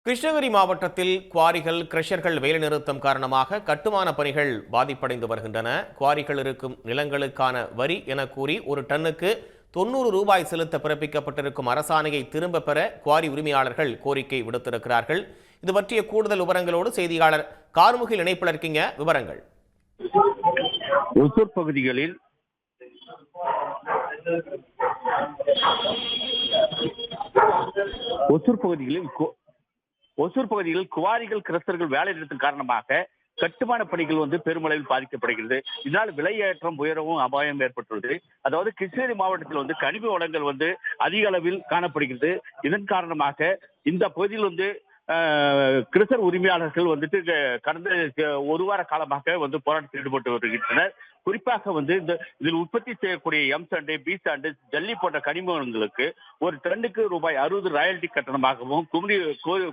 கிருஷ்ணகிரி மாவட்டத்தில் குவாரிகள், கிரஷர்கள் வேலைநிறுத்தம் காரணமாக கட்டுமான பணிகள் பாதிப்படைந்து வருகின்றன. குவாரிகள் இருக்கும் நிலங்களுக்கான வரி என கூறி ஒரு டன்னுக்கு 90 ரூபாய் செலுத்த பிறப்பிக்கப்பட்டிருக்கும் அரசாணையை திரும்ப பெற குவாரி உரிமையாளர்கள் கோரிக்கை விடுத்திருக்கிறார்கள். இது பற்றிய கூடுதல் விவரங்களோடு செய்தியாளர் கார்முகில் இணைப்பில் இருக்கீங்க. விவரங்கள். ஒசூர் பகுதிகளில் ஒசூர் பகுதிகளில் குவாரிகள், கிரஸ்டர்கள் வேலை நிறுத்தம் காரணமாக கட்டுமான பணிகள் பெருமளவில் பாதிக்கப்படுகிறது. இதனால் விலையேற்றம் உயரவும் அபாயம் ஏற்பட்டுள்ளது. அதாவது கிருஷ்ணகிரி மாவட்டத்தில் கனிம வளங்கள் அதிக அளவில் காணப்படுகிறது. இதன் காரணமாக இந்த பகுதியில் கிறிஸ்தர் உரிமையாளர்கள் கடந்த ஒரு வார காலமாக போராட்டத்தில் ஈடுபட்டு வருகின்றனர். குறிப்பாக இதில் உற்பத்தி செய்யக்கூடிய எம் சாண்டு, பி சாண்டு, ஜல்லி போன்ற கனிமங்களுக்கு ஒரு டன்னுக்கு ரூபாய் 60 ராயல்டி கட்டணமாகவும்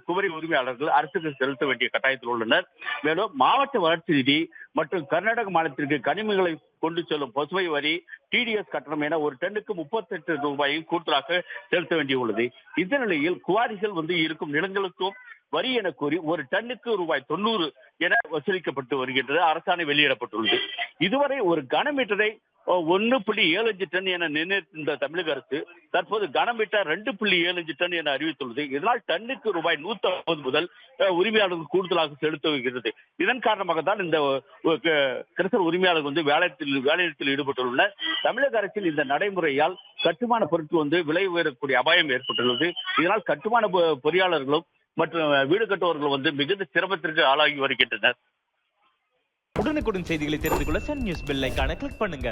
குமரி உரிமையாளர்கள் அரசுக்கு செலுத்த வேண்டிய கட்டாயத்தில் உள்ளனர். மேலும் மாவட்ட வளர்ச்சி நிதி மற்றும் கர்நாடக மாநிலத்திற்கு கனிமங்களை கொண்டு செல்லும் பசுமை வரி, டிடிஎஸ் கட்டணம் என ஒரு டன்னுக்கு 38 ரூபாயை கூடுதலாக செலுத்த வேண்டியுள்ளது. இந்த நிலையில் குவாரிகள் இருக்கும் நிலங்களுக்கும் வரி என கூறி ஒரு டன்னுக்கு ரூபாய் 90 என வசூலிக்கப்பட்டு வருகின்றது. அரசாணை வெளியிடப்பட்டுள்ளது. இதுவரை ஒரு கனமீட்டரை 1.75 டன் என நிர்ணயித்த தமிழக அரசு தற்போது கனமீட்டர் 2.75 டன் என அறிவித்துள்ளது. இதனால் டன்னுக்கு ரூபாய் 150 முதல் உரிமையாளர்கள் கூடுதலாக செலுத்த வருகிறது. இதன் காரணமாக தான் இந்த கிறிஸ்தவ உரிமையாளர்கள் வேலைநிறுத்தத்தில் ஈடுபட்டுள்ளனர். தமிழக அரசின் இந்த நடைமுறையால் கட்டுமான பொருட்கள் விலை உயரக்கூடிய அபாயம் ஏற்பட்டுள்ளது. இதனால் கட்டுமான பொறியாளர்களும் மற்றும் வீடு கட்டுபவர்கள் மிகுந்த சிரமத்திற்கு ஆளாகி வருகின்றனர். உடனுக்குடன் செய்திகளை தெரிந்து கொள்ள சன் நியூஸ் பெல் ஐகானை கிளிக் பண்ணுங்க.